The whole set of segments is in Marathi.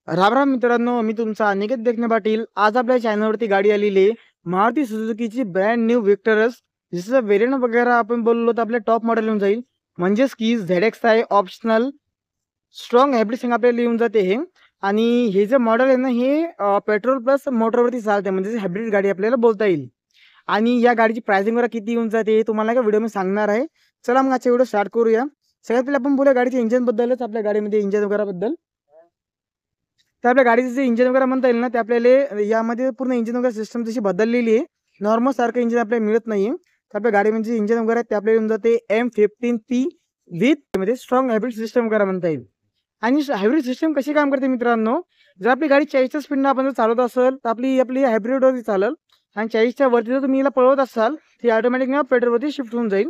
राम राम मित्रांनो, मी तुमचा अनिकेत देखणे पाटील. आज आपल्या चॅनलवरती गाडी आलेली आहे मारुती सुझुकीची ब्रँड न्यू विक्टरस. जिचं वेरियंट वगैरे आपण बोललो तर आपल्या टॉप मॉडेल येऊन जाईल, म्हणजेच की ZXi ऑप्शनल स्ट्रॉंग हायब्रिड आपल्याला येऊन जाते हे. आणि हे जे मॉडेल आहे ना, हे पेट्रोल प्लस मोटरवरती चालते, म्हणजे हायब्रिड गाडी आपल्याला बोलता येईल. आणि या गाडीची प्राइसिंग वगैरे किती येऊन जाते हे तुम्हाला एका व्हिडिओ मी सांगणार आहे. चला मग आजचा व्हिडिओ स्टार्ट करूया. सगळ्यात पहिले आपण बोलूया गाडीच्या इंजिन बद्दलच. आपल्या गाडीमध्ये इंजिन वगैरे बद्दल तर आपल्या गाडीचं जे इंजिन वगैरे म्हणता येईल ना, ते आपल्याला यामध्ये पूर्ण इंजिन वगैरे सिस्टम तशी बदललेली आहे. नॉर्मल सारखं इंजिन आपल्याला मिळत नाही. तर आपल्या गाडीमध्ये इंजिन वगैरे ते आपल्याला येऊन जाते M15P विथ मध्ये स्ट्रॉंग हायब्रिड सिस्टम वगैरे म्हणता येईल. आणि हायब्रिड सिस्टम कशी काम करते मित्रांनो, जर आपली गाडी 40च्या स्पीडनं आपण जर चालवत असेल तर आपली आपली हायब्रिडवरती चालेल. आणि 40च्या वरती जर तुम्ही हिला पळवत असाल ती ऑटोमॅटिक पेट्रोलवरती शिफ्ट होऊन जाईल.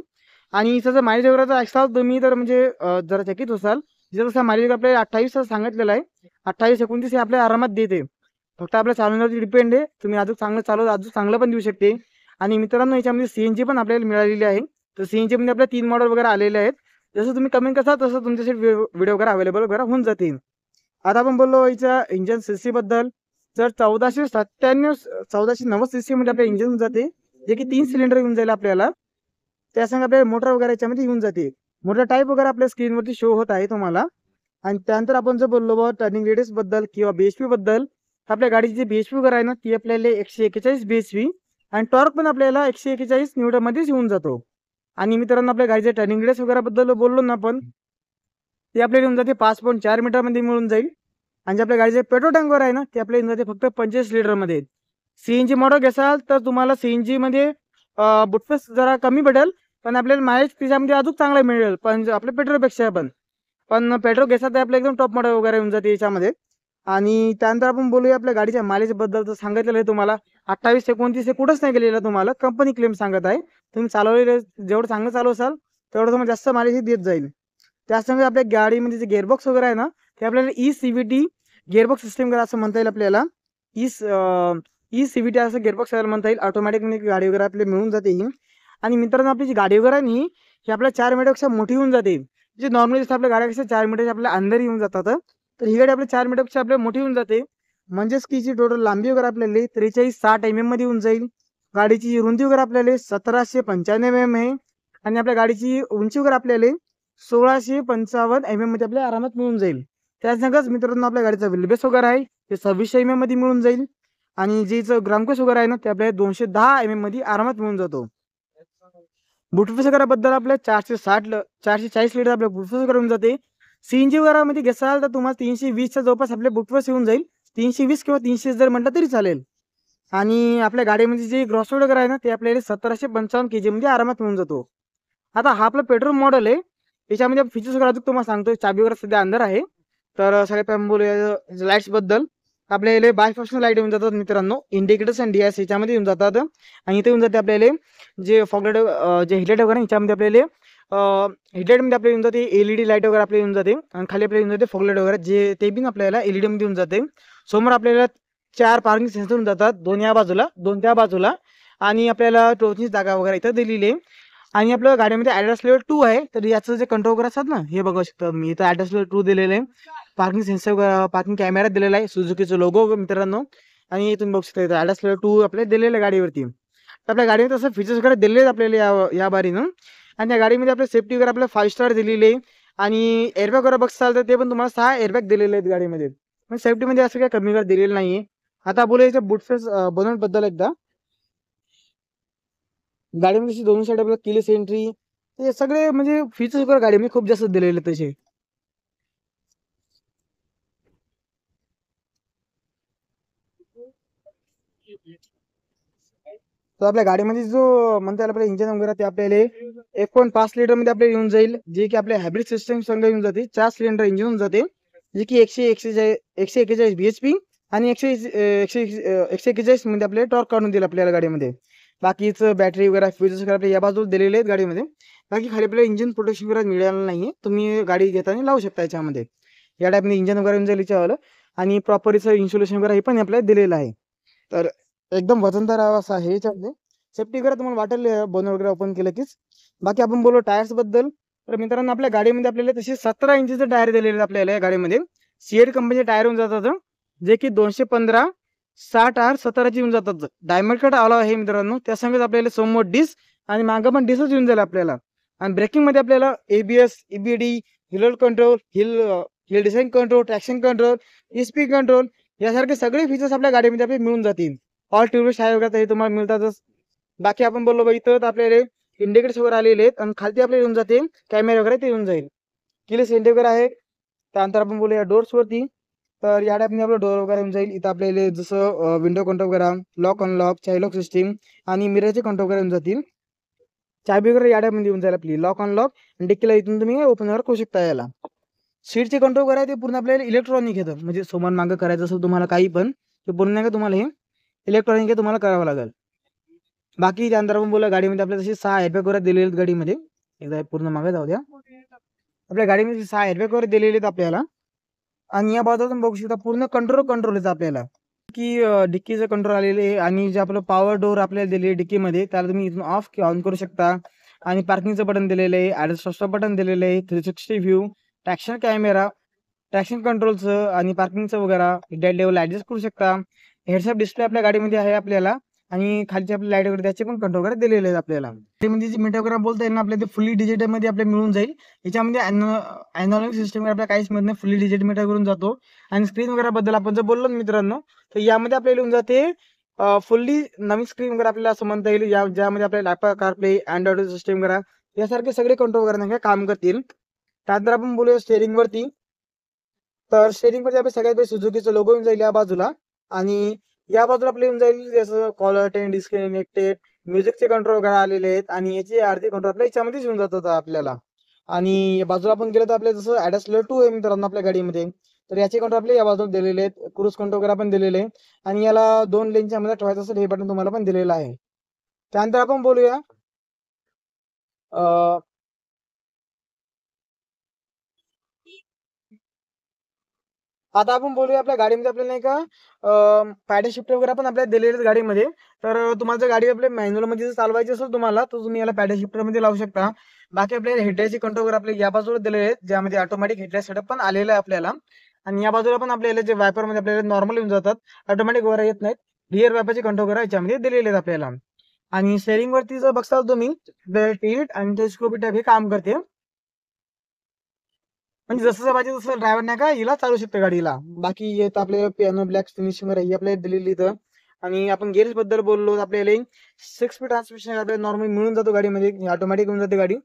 आणि हिचं जर मायलेज वगैरे असाल तुम्ही तर म्हणजे जरा चकित असाल. जर तसा मायलेज आपल्याला 28 सांगितलेला आहे, 28-29 हे आपल्याला आरामात देते. फक्त आपल्या चालवण्यावरती डिपेंड आहे. तुम्ही अजून चांगलं चालवत अजून चांगलं पण देऊ शकते. आणि मित्रांनो याच्यामध्ये CNG पण आपल्याला मिळालेली आहे. तर CNG मध्ये आपल्या 3 मॉडेल वगैरे आलेले आहेत. जसं तुम्ही कमेंट करता तसं तुमच्यासाठी व्हिडिओ वगैरे अवेलेबल वगैरे होऊन जातील. आता आपण बोललो याच्या इंजन सीसी बद्दल. तर 1490 सीसी मध्ये आपल्या इंजिन होऊन जाते, जे की 3 सिलेंडर येऊन जाईल आपल्याला. त्यासंग आपल्याला मोटर वगैरे याच्यामध्ये येऊन जाते. मोटर टाईप वगैरे आपल्या स्क्रीनवरती शो होत आहे तुम्हाला. आणि त्यानंतर आपण जर बोललो बघा टर्निंग रेडियस बद्दल किंवा BHP बद्दल, आपल्या गाडीची जी BHP वगैरे आहे ना ती आपल्याला 141 BHP आणि टॉर्क पण आपल्याला 141 न्यूटन मध्येच येऊन जातो. आणि मित्रांनो आपल्या गाडीच्या टर्निंग रेडियस वगैरे बद्दल बोललो ना आपण, ते आपल्याला येऊन जाते 5.4 मीटरमध्ये मिळून जाईल. आणि जे आपल्या गाडीचे पेट्रोल टँक वगैरे आहे ना ते आपल्याला येऊन जाते फक्त 45 लिटरमध्ये. CNG मॉडेल घ्याल तर तुम्हाला CNG मध्ये बुटफेस जरा कमी पडेल, पण आपल्याला मायलेज त्याच्यामध्ये अजून चांगला मिळेल, पण आपल्या पेट्रोलपेक्षा पण पेट्रोल घेसाल तर आपलं एकदम टॉप मॉडेल वगैरे येऊन जाते याच्यामध्ये. आणि त्यानंतर आपण बोलूया आपल्या गाडीच्या मायलेज बद्दल. तर सांगितलेलं आहे तुम्हाला 28-29 हे कुठंच नाही गेलेलं, तुम्हाला कंपनी क्लेम सांगत आहे. तुम्ही चालवलेलं जेवढं चांगलं चालवसाल तेवढं तुम्हाला जास्त मायलेज देत जाईल. त्यासंग आपल्या गाडीमध्ये जे गेअरबॉक्स वगैरे आहे ना ते आपल्याला eCVT गेअरबॉक्स सिस्टम वगैरे असं म्हणता येईल आपल्याला. eCVT असं गेअरबॉक्स म्हणता येईल. ऑटोमॅटिक गाडी वगैरे आपल्याला मिळून जाते ही. आणि मित्रांनो आपली जी गाडी वगैरे आहे ही आपल्या 4 मीटरपेक्षा मोठी होऊन जाते. जे नॉर्मली आपल्या गाड्या 4 मीटरच्या आपल्या अंदर येऊन जातात, तर ही गाडी आपल्या 4 मीटरपेक्षा आपल्या मोठी होऊन जाते. म्हणजेच की जी टोटल लांबी वगैरे आपल्याला 43-60 mm मध्ये येऊन जाईल. गाडीची रुंदी वगैरे आपल्याला 1795 mm आहे. आणि आपल्या गाडीची उंची वगैरे आपल्याला 1655 mm मध्ये आपल्याला आरामात मिळून जाईल. त्यासंगच मित्रांनो आपल्या गाडीचा व्हीलबेस वगैरे आहे ते 2600 mm मध्ये मिळून जाईल. आणि जेचं ग्राउंड वगैरे आहे ना ते आपल्याला 210 mm मध्ये आरामात मिळून जातो. बुटफेस वगैरे बद्दल आपल्या 440 लिटर आपल्या बुटफेस वगैरे होऊन जाते. CNG वगैरे मध्ये घ्याल तर तुम्हाला 320च्या जवळपास आपले बुटफेस येऊन जाईल. 320 किंवा 300 जर म्हटलं तरी चालेल. आणि आपल्या गाडीमध्ये जे ग्रॉस रोड वगैरे आहे ना ते आपल्याला 1755 kg मध्ये आरामात मिळून जातो. आता हा आपला पेट्रोल मॉडेल आहे. याच्यामध्ये फीचर्स वगैरे अजून तुम्हाला सांगतो. चाबी वगैरे सध्या अंदर आहे. तर सगळ्यात पहिल्यांदा बोलूया लाईट्स बद्दल. आपल्याला बायफंक्शनल लाईट येऊन जातात मित्रांनो. इंडिकेटर्स आणि DIS याच्यामध्ये येऊन जातात. आणि इथे येऊन जाते आपल्याला जे फॉगलाईट जे हेडलाईट वगैरे याच्यामध्ये आपल्याला हेडलाईटमध्ये आपल्याला येऊन जाते LED लाईट वगैरे आपल्याला येऊन जाते. आणि खाली आपल्याला येऊन जाते फॉगलाईट वगैरे, जे ते पण आपल्याला LED मध्ये येऊन जाते. समोर आपल्याला 4 पार्किंग सेन्सर येऊन जातात, 2 या बाजूला 2 त्या बाजूला. आणि आपल्याला टोचची जागा वगैरे इथं दिलेली आहे. आणि आपल्या गाडीमध्ये ॲडॅस लेवल 2 आहे. तर याचं जे कंट्रोल वगैरे असतात ना हे बघू शकता मी इथं ॲडॅस लेवल 2 दिलेलं आहे. पार्किंग सेन्सर पार्किंग कॅमेरा दिलेला आहे, सुझुकीचं लोगो मित्रांनो. आणि तुम्ही बघू शकता इथं ॲडॅस लेवल 2 आपल्याला दिलेलं आहे गाडीवरती. तर आपल्या गाडीमध्ये तसं फीचर्स वगैरे दिलेले आहेत आपल्याला या बारीनं. आणि त्या गाडीमध्ये आपल्या सेफ्टी वगैरे आपल्याला 5 स्टार दिलेली आहे. आणि एअरबॅग वगैरे बघसाल तर ते पण तुम्हाला 6 एअरबॅग दिलेले आहेत गाडीमध्ये. पण सेफ्टीमध्ये असं काही कमी वगैरे दिलेलं नाही आहे. आता बोलायचं बुटफेस बनवण्याबद्दल एकदा. गाडीमध्ये दोन्ही साईड आपल्याला किलेस एंट्री ते सगळे म्हणजे फीचर्स वगैरे गाडीमध्ये खूप जास्त दिलेले तसे. तर आपल्या गाडीमध्ये जो म्हणता येईल आपल्या इंजिन वगैरे ते आपल्याला 1.5 लिटर मध्ये आपल्याला येऊन जाईल, जे की आपल्या हायब्रिड सिस्टम संग येऊन जाते. 4 सिलेंडर इंजिन होऊन जाते, जे की 141 BHP आणि 141 मध्ये आपल्याला टॉर्क काढून देईल आपल्याला गाडीमध्ये. बाकीचं बॅटरी वगैरे फीचर्स वगैरे आपल्या या बाजूला दिलेले आहेत गाडीमध्ये. बाकी खाली आपल्याला इंजिन प्रोटेक्शन वगैरे मिळालं नाहीये, तुम्ही गाडी घेताना लावू शकता याच्यामध्ये. या टाईपने इंजिन वगैरे येऊन जाईल याच्यावालं. आणि प्रॉपरचं इन्शुलेशन वगैरे हे पण आपल्याला दिलेलं आहे. तर एकदम वजनदार असं आहे याच्यामध्ये. सेफ्टी वगैरे तुम्हाला वाटेल बोनट वगैरे ओपन केलं कीच. बाकी आपण बोलू टायर्स बद्दल. तर मित्रांनो आपल्या गाडीमध्ये आपल्याला तसे 17 इंचीचे टायर दिलेले आहेत आपल्याला या गाडीमध्ये. सीएड कंपनीचे टायर येऊन जातात, जे की 215 60 आर 17चे येऊन जातात. डायमंड कट आला आहे मित्रांनो. त्या संगत आपल्याला समोर डिस्क आणि मागं पण डिस्कच येऊन जाईल आपल्याला. आणि ब्रेकिंगमध्ये आपल्याला ABS, EBD, hill control, hill design control, traction control, speed control यासारखे सगळे फीचर्स आपल्या गाडीमध्ये आपल्याला मिळून जातील. ऑल ट्यूबलेस टायर वगैरे हे तुम्हाला मिळतातच. बाकी आपण बोललो बाई इथं आपल्याला इंडिकेटर्स वगैरे आलेले आहेत आणि खालती आपल्याला येऊन जाते कॅमेरा वगैरे ते येऊन जाईल. किलेस एंट्री वगैरे आहे. त्यानंतर आपण बोलूया डोर्सवरती. तर या टाईपने आपलं डोर वगैरे येऊन जाईल. इथं आपल्याला जसं विंडो कंट्रोल वगैरे, lock unlock, child lock system आणि मिररचे कंट्रोल वगैरे येऊन जातील. चाबी वगैरे या टाईपमध्ये येऊन जाईल आपली. लॉक अनलॉक आणि डिक्कीला इथून तुम्ही ओपन वगैरे करू शकता याला. सीटचे कंट्रोल वगैरे ते पूर्ण आपल्याला इलेक्ट्रॉनिक येतं. म्हणजे समोर मागं करायचं असेल तुम्हाला काही पण ते पूर्ण नाही का तुम्हाला हे इलेक्ट्रॉनिक हे तुम्हाला करावं लागेल. बाकी त्यानंतर आपण बोला गाडीमध्ये आपल्याला तशी 6 एअरबॅग वगैरे दिलेले आहेत गाडीमध्ये. एकदा पूर्ण मागे जाऊ द्या. आपल्या गाडीमध्ये 6 एअरबॅग वगैरे दिलेले आहेत आपल्याला. आणि या बाजूला बघू शकता पूर्ण कंट्रोल येतं आपल्याला की डिक्कीचं कंट्रोल आलेले आहे. आणि जे आपलं पॉवर डोर आपल्याला दिले आहे डिक्कीमध्ये त्याला तुम्ही इथून ऑफ किंवा ऑन करू शकता. आणि पार्किंगचं बटन दिलेलं आहे, ॲडजस्ट बटन दिलेलं आहे, 360 व्ह्यू, ट्रॅक्शन कॅमेरा, ट्रॅक्शन कंट्रोलचं आणि पार्किंगचं वगैरे डेड लेवल ॲडजस्ट करू शकता. हेडसअप डिस्प्ले आपल्या गाडीमध्ये आहे आपल्याला. आणि खालची आपली लाईट वगैरे त्याचे पण कंट्रोल वगैरे दिलेले आहेत आपल्याला. म्हणजे जी मीटर वगैरे बोलता येईल ना आपल्याला ते फुल्ली डिजिटलमध्ये आपल्याला मिळून जाईल. याच्यामध्ये ॲनालॉग सिस्टम आपल्याला काहीच मिळत नाही, फुल्ली डिजिटल मीटर करून जातो. आणि स्क्रीन वगैरे बद्दल आपण जर बोललो ना मित्रांनो, तर यामध्ये आपल्याला येऊन जाते फुल्ली नवीन स्क्रीन वगैरे आपल्याला असं म्हणता येईल. ज्यामध्ये आपल्याला ॲपल कारप्ले, अँड्रॉइड सिस्टम वगैरे यासारखे सगळे कंट्रोल वगैरे नाही काम करतील. त्यानंतर आपण बोलूया स्टेअरिंगवरती. तर स्टेअरिंगवरती आपल्या सगळ्यात पहिले सुझुकीचं लोगो येऊन जाईल या बाजूला. आणि या बाजूला आपलं येऊन जाईल जसं कॉलर टेन, डिस्कनेक्टेड, म्युझिकचे कंट्रोल वगैरे आलेले आहेत. आणि याचे अर्धे कंट्रोल आपल्या याच्यामध्येच येऊन जातात आपल्याला. आणि बाजूला आपण गेलो तर आपल्या जसं ॲडॅस्टर 2 आहे मित्रांनो आपल्या गाडीमध्ये, तर याचे कंट्रोल आपले या बाजूला दिलेले आहेत. क्रूज कंट्रोल वगैरे पण दिलेले आहे. आणि याला 2 लेनच्या मध्ये ठेवायचं असेल हे बटन तुम्हाला पण दिलेलं आहे. त्यानंतर आपण बोलूया आता आपण बोलूया आपल्या गाडीमध्ये आपल्याला नाही का पॅडल शिफ्टर वगैरे पण आपल्याला दिलेले आहेत गाडीमध्ये. तर तुम्हाला जर गाडी आपल्या मॅन्युअलमध्ये जर चालवायची असेल तुम्हाला तर तुम्ही याला पॅडल शिफ्टरमध्ये लावू शकता. बाकी आपल्याला हेडलाईटचे कंट्रोल वगैरे आपल्या या बाजूला दिलेले आहेत, ज्यामध्ये ऑटोमॅटिक हेडलाईट सेटअप पण आलेला आहे आपल्याला. आणि या बाजूला पण आपल्याला जे वायपरमध्ये आपल्याला नॉर्मल येऊन जातात, ऑटोमॅटिक वगैरे येत नाहीत. रिअर वायपरचे कंट्रोल वगैरे याच्यामध्ये दिलेले आहेत आपल्याला. आणि स्टेअरिंगवरती जर बघसाल तुम्ही टिल्ट आणि टेलिस्कोपिक टाईप हे काम करते. म्हणजे जसं पाहिजे तसं ड्रायव्हर नाही का हिला चालू शकते गाडीला. बाकी येत आपल्याला पियानो ब्लॅक फिनिशिंग ही आपल्याला दिलेली इथं. आणि आपण गेअर्स बद्दल बोललो आपल्याला 6 स्पीड ट्रान्समिशन आपल्याला नॉर्मल मिळून जातो गाडीमध्ये, ऑटोमॅटिक होऊन जाते गाडी.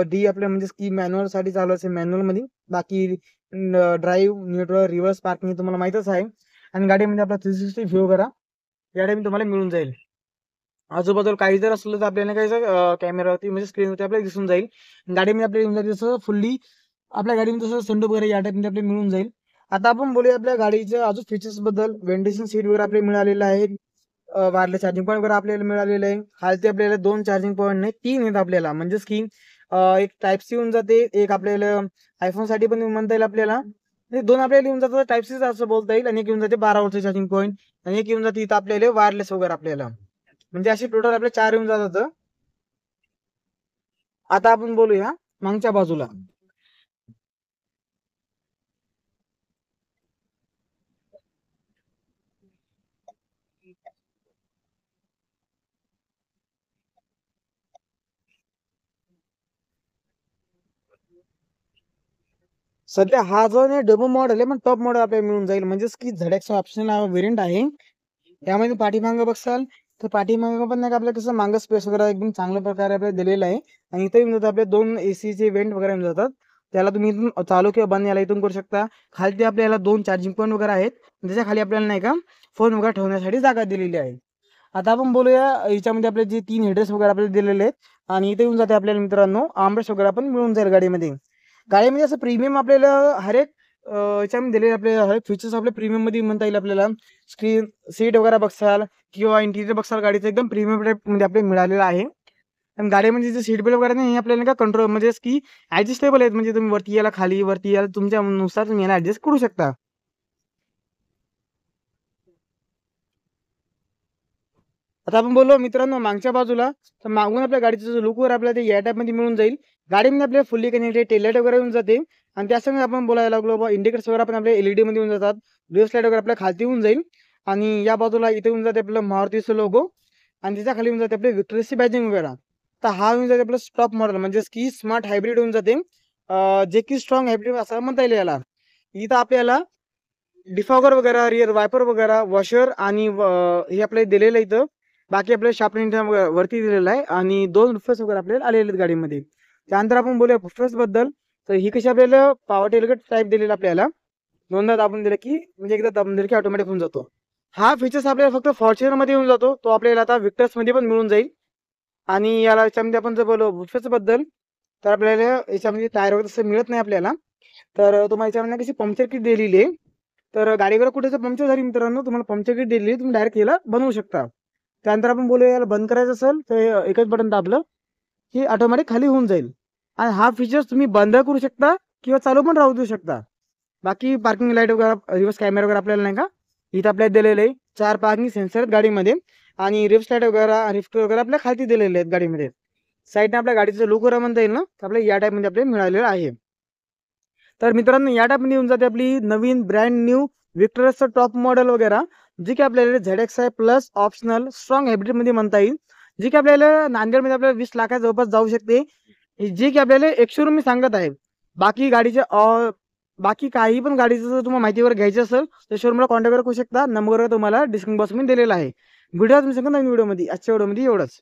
डी आपल्या म्हणजे की मॅन्युअल साठी चालू असेल मॅन्युअल मध्ये. बाकी ड्राईव्ह, न्यूट्रल, रिव्हर्स, पार्किंग तुम्हाला माहितच आहे. आणि गाडीमध्ये आपला 360 व्ह्यू वगैरे या टाइम तुम्हाला मिळून जाईल. आजूबाजूला काही जर असलं तर आपल्याला काय कॅमेरावरती म्हणजे स्क्रीनवरती आपल्याला दिसून जाईल. गाडीमध्ये आपल्याला येऊन जाईल जसं फुल्ली आपल्या गाडीमध्ये जसं सनरूफ वगैरे या टाईपमध्ये आपल्याला मिळून जाईल. आता आपण बोलूया आपल्या गाडीच्या अजून फीचर्स बद्दल. व्हेंटिलेशन सीट वगैरे आपल्याला मिळालेलं आहे. वायरलेस चार्जिंग पॉईंट वगैरे आपल्याला मिळालेलं आहे. खालती आपल्याला 2 चार्जिंग पॉईंट नाही 3 आहेत आपल्याला. म्हणजेच की एक टाईप सी येऊन जाते, एक आपल्याला आयफोन साठी पण म्हणता येईल आपल्याला. 2 आपल्याला येऊन जातात टाईप सी असं बोलता येईल. आणि एक येऊन जाते 12 वोल्टचे चार्जिंग पॉईंट. आणि एक येऊन जाते इथं आपल्याला वायरलेस वगैरे आपल्याला. म्हणजे असे टोटल आपले 4 येऊन जातात. आता आपण बोलूया मागच्या बाजूला. सध्या हा जो डेमो मॉडेल आहे पण टॉप मॉडेल आपल्याला मिळून जाईल. म्हणजेच की ZX ऑप्शन व्हेरियंट आहे. यामध्ये पाठीमागं बघसाल तर पाठीमागं पण नाही का आपल्याला कसं मागं स्पेस वगैरे एकदम चांगल्या प्रकारे आपल्याला दिलेलं आहे. आणि इथे येऊन जातात आपले 2 AC वेंट वगैरे येऊन जातात. त्याला तुम्ही इथून चालू किंवा बंद याला इथून करू शकता. खालती आपल्याला 2 चार्जिंग पॉईंट वगैरे आहेत. त्याच्या खाली आपल्याला नाही का फोन वगैरे ठेवण्यासाठी जागा दिलेली आहे. आता आपण बोलूया याच्यामध्ये आपले जे 3 हेडरेस्ट वगैरे आपल्याला दिलेले आहेत. आणि इथे येऊन जाते आपल्याला मित्रांनो आर्मरेस्ट वगैरे पण मिळून जाईल गाडीमध्ये. गाडीमध्ये असं प्रीमियम आपल्याला हर एक याच्यामध्ये दिलेले आपल्याला हर एक फीचर्स आपल्या प्रीमियम मध्ये म्हणता येईल आपल्याला. स्क्रीन सीट वगैरे बघसाल किंवा इंटिरियर बघसाल गाडीचं एकदम प्रीमियम मध्ये आपल्याला मिळालेलं आहे. आणि गाडीमध्ये जे सीट बेल्ट वगैरे नाही आपल्याला का कंट्रोल म्हणजे की ऍडजस्टेबल आहेत. म्हणजे तुम्ही वरती याला खाली वरती याला तुमच्यानुसार तुम्ही याला ऍडजस्ट करू शकता. आता आपण बोललो मित्रांनो मागच्या बाजूला, तर मागून आपल्या गाडीचं जो लुक वर आपल्याला ते या टाईप मध्ये मिळून जाईल. गाडीमध्ये आपल्याला फुल्ली कनेक्टेड टेललाईट वगैरे येऊन जाते. आणि त्यासंग आपण बोलायला लागलो बा इंडिकेटर्स वगैरे आपण आपल्या LED मध्ये येऊन जातात. रिव्हर्स लाईट वगैरे आपल्या खालती येऊन जाईल आणि या बाजूला इथे येऊन जाते आपलं मारुतीचं लोगो आणि त्याच्या खाली येऊन जाते आपले विक्टरीची बॅजिंग वगैरे. तर हा येऊन जाते आपलं स्टॉप मॉडेल म्हणजेच की स्मार्ट हायब्रिड होऊन जाते, जे की स्ट्रॉंग हायब्रिड असं म्हणता येईल याला. इथं आपल्याला डिफॉगर वगैरे, रिअर वायपर वगैरे, वॉशर आणि हे आपल्याला दिलेलं आहे इथं. बाकी आपल्याला शार्पनिंग वरती दिलेलं आहे आणि 2 रुफेस वगैरे आपल्याला आलेले आहेत गाडीमध्ये. त्यानंतर आपण बोलूया रुफेस बद्दल. तर ही कशी आपल्याला पॉवर टेलगेट टाईप दिलेलं आपल्याला. दोनदा दाबून दिलं की म्हणजे एकदा दाबून दिलं की ऑटोमॅटिक होऊन जातो. हा फीचर्स आपल्याला फक्त फॉर्च्युनरमध्ये येऊन जातो, तो आपल्याला आता विक्टर्समध्ये पण मिळून जाईल. आणि याला याच्यामध्ये आपण जर बोललो रुफेस बद्दल, तर आपल्याला याच्यामध्ये टायर वगैरे तसं मिळत नाही आपल्याला. तर तुम्हाला याच्यामध्ये कशी पंक्चर किट दिलेली आहे. तर गाडीवर कुठे जर पंक्चर झाली मित्रांनो, तुम्हाला पंक्चर किट दिलेली, तुम्ही डायरेक्ट याला बनवू शकता. त्यानंतर आपण बोलूया याला बंद करायचं असेल तर एकच बटन दाबलं की ऑटोमॅटिक खाली होऊन जाईल. आणि हा फीचर्स तुम्ही बंद करू शकता किंवा चालू पण राहू देऊ शकता. बाकी पार्किंग लाईट वगैरे, रिव्हर्स कॅमेरा वगैरे आपल्याला नाही का इथं आपल्याला दिलेले आहे. 4 पार्किंग सेन्सर आहेत गाडीमध्ये आणि रिव्हर्स लाईट वगैरे, रिफ्ट वगैरे आपल्या खालती दिलेले आहेत गाडीमध्ये. साईडने आपल्या गाडीचं लुक वगैरे म्हणता येईल ना, तर आपल्या या टाईपमध्ये आपल्याला मिळालेलं आहे. तर मित्रांनो या टाईपमध्ये येऊन जाते आपली नवीन ब्रँड न्यू विक्टरसचं टॉप मॉडेल वगैरे, जी की आपल्याला ZXi प्लस ऑप्शनल स्ट्रॉंग हायब्रिडमध्ये म्हणता येईल, जी की आपल्याला नांदेडमध्ये आपल्याला 20 लाखाच्या जवळपास जाऊ शकते, जी की आपल्याला एक्स-शोरूम मी सांगत आहे. बाकी गाडीचे बाकी काही पण गाडीचं जर तुम्हाला माहिती वगैरे घ्यायची असेल तर शोरूमला कॉन्टॅक्ट करू शकता. नंबर तुम्हाला डिस्क्रिप्शन बॉक्समध्ये दिलेला आहे. व्हिडिओ तुम्ही सांगा नवीन व्हिडिओमध्ये. आजच्या व्हिडिओमध्ये एवढंच.